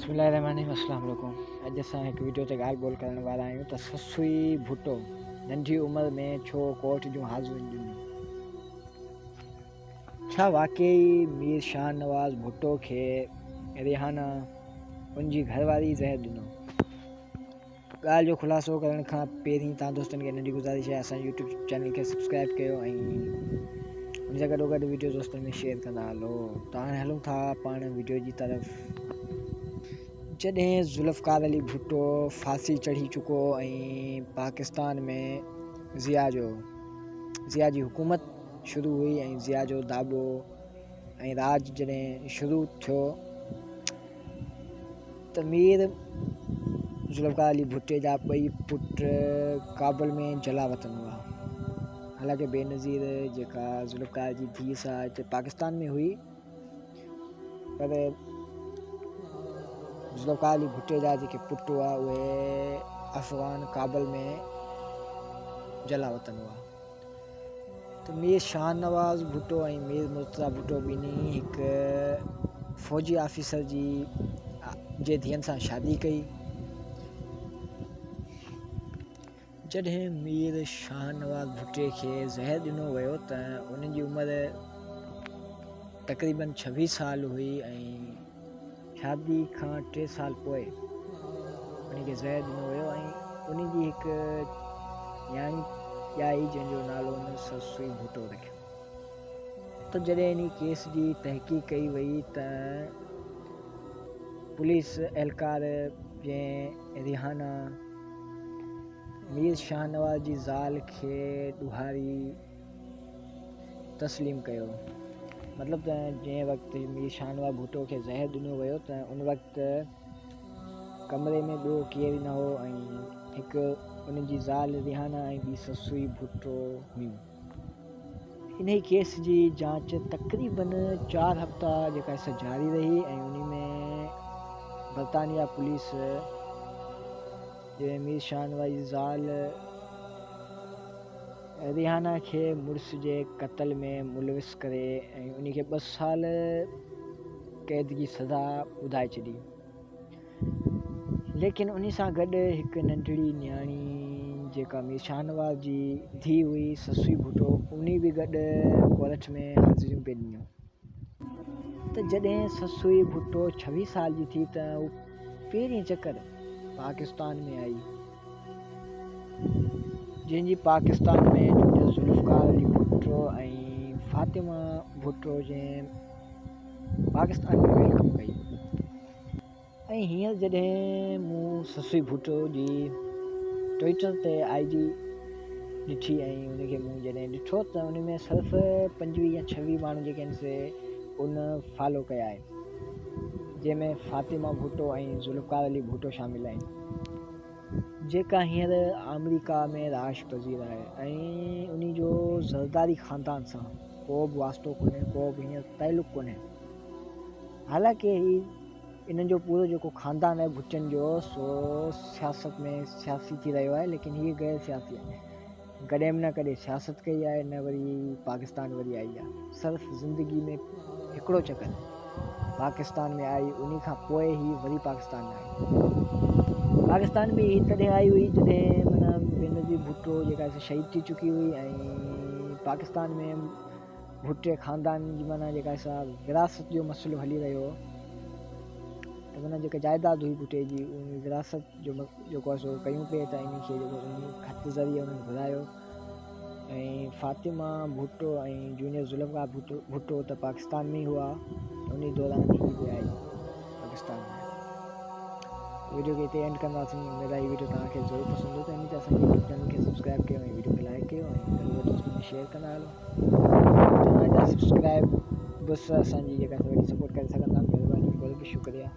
बिस्मिल्लाहिर्रहमानिर्रहीम। अस्सलाम वालेकुम। अॼु असां हिकु वीडियो ते ॻाल्हि ॿोल करण वारा आहियूं त ससुई भुट्टो नंढी उमिरि में छो कोर्ट जूं हाज़िरियूं ॾिनियूं। छा वाक़ई मीर शाह नवाज़ भुट्टो खे रिहाना उनजी घरवारी ज़हर ॾिनो? ॻाल्हि जो ख़ुलासो करण खां पहिरीं तव्हां दोस्तनि खे नंढी गुज़ारिश आहे, असांजे यूट्यूब चैनल खे सब्सक्राइब कयो ऐं उन सां गॾोगॾु वीडियो दोस्तनि में शेयर कंदा हलो। त हाणे हलूं था पाण वीडियो जी तरफ़। जॾहिं ज़ुल्फ़कार अली भुट्टो फांसी चढ़ी चुको ऐं पाकिस्तान में ज़िया जी हुकूमत शुरू हुई ऐं ज़िया जो दाबो ऐं राज जॾहिं शुरू थियो त मीर ज़ुल्फ़कार अली भुट्टे जा ॿई पुट काबुल में जला वतन हुआ। हालांकि बेनज़ीर जेका ज़ुल्फ़कार जी धीउ सां हिते पाकिस्तान में हुई, पर ज़ुल्फ़कार अली भुट्टे जा जेके पुट हुआ उहे अफ़गान काबुल में जला वतन हुआ। त मीर शाह नवाज़ भुट्टो ऐं मीर मुर्तज़ा भुट्टो ॿिन्ही हिकु फ़ौजी ऑफिसर जे धीअनि सां शादी कई। जॾहिं मीर शाह नवाज़ भुट्टे खे ज़हर ॾिनो वियो त उन्हनि जी उमिरि तक़रीबन 26 साल हुई ऐं शादी खां 3 साल पोइ उन खे ज़हर ॾिनो वियो ऐं उन जी हिकु न्याणी ॼाई जंहिंजो नालो उन ससुई भुट्टो रखियो। त जॾहिं इन केस जी तहक़ीक़ कई वई त पुलिस एहलकार जंहिं रिहाना मीर शाह नवाज़ जी ज़ाल खे ॾुहारी तस्लीम कयो। मतिलबु त जंहिं वक़्तु मीर शाह नवाज़ भुट्टो खे ज़हर ॾिनो वियो त उन वक़्तु कमरे में ॿियो केरु न हो ऐं हिकु उन जी ज़ाल रिहाना ऐं ॿी ससुई भुट्टो हुयूं। इन केस जी जांच तक़रीबन 4 हफ़्ता जेका जारी रही ऐं उन में बरतानिया पुलिस जे मीर शाह नवाज़ जी ज़ाल रिहाना खे मुड़ुस जे क़त्ल में मुलविस करे ऐं उन खे 2 साल क़ैद जी सज़ा ॿुधाए छॾी। लेकिन उन सां गॾु हिकु नंढड़ी न्याणी जेका मीर शाह नवाज़ जी धीउ हुई ससुई भुट्टो, उन बि गॾु कोर्ट में हाज़िरियूं पिए ॾिनियूं। त जॾहिं ससुई भुट्टो 26 साल जी थी त हू पहिरीं चकर पाकिस्तान में आई, जंहिंजी पाकिस्तान में ज़ुल्फ़कार अली भुट्टो ऐं फातिमा भुट्टो जंहिं पाकिस्तान में वेलकम कई। ऐं हींअर जॾहिं मूं ससुई भुट्टो जी ट्विटर ते IG ॾिठी ऐं उनखे मूं जॾहिं ॾिठो त उन में सिर्फ़ु 25 या 26 माण्हू जेके आहिनि से उन फॉलो कया आहे, जंहिंमें फातिमा भुट्टो ऐं ज़ुल्फ़कार अली भुट्टो शामिल आहिनि, जेका हींअर अमेरिका में राज पज़ीर आहे ऐं उन जो ज़रदारी ख़ानदान सां को बि वास्तो कोन्हे, को बि हींअर ताल्लुक़ कोन्हे। हालांकि इन्हनि जो पूरो जेको ख़ानदान आहे भुट्टनि जो सो सियासत में सियासी थी रहियो आहे, लेकिन हीअ गैर सियासी आहे। कॾहिं बि न कॾहिं सियासत कई आहे, न वरी पाकिस्तान वरी आई आहे। सिर्फ़ु ज़िंदगी में हिकिड़ो चकर पाकिस्तान में आई, उन खां पोइ ई वरी पाकिस्तान में आई। पाकिस्तान में ही तॾहिं आई हुई जॾहिं माना बेनज़ीर भुट्टो जेका शहीद थी चुकी हुई ऐं पाकिस्तान में भुट्टे ख़ानदान जी माना जेका विरासत जो मसइलो हली रहियो हो। त माना जेका जाइदाद हुई भुट्टे जी, उन विरासत जो जेको आहे सो कयूं पिए त इन खे जेको ख़त ज़रिए उन्हनि घुरायो ऐं फातिमा भुट्टो ऐं जूनियर ज़ुल्फ़कार भुट्टो त पाकिस्तान में ई हुआ, उन दौरान ही बि आई पाकिस्तान में। वीडियो खे हिते एंड कंदासीं। उमेद आहे वीडियो तव्हांखे ज़रूरु पसंदि हो, त इन ते असांजे यूट्यूब चैनल खे सब्सक्राइब कयो ऐं वीडियो खे लाइक कयो ऐं दोस्तनि में शेयर कंदा हलो। तव्हांजा सब्सक्राइब बस असांजी जेका वॾी सपोर्ट करे सघंदा। महिरबानी, शुक्रिया।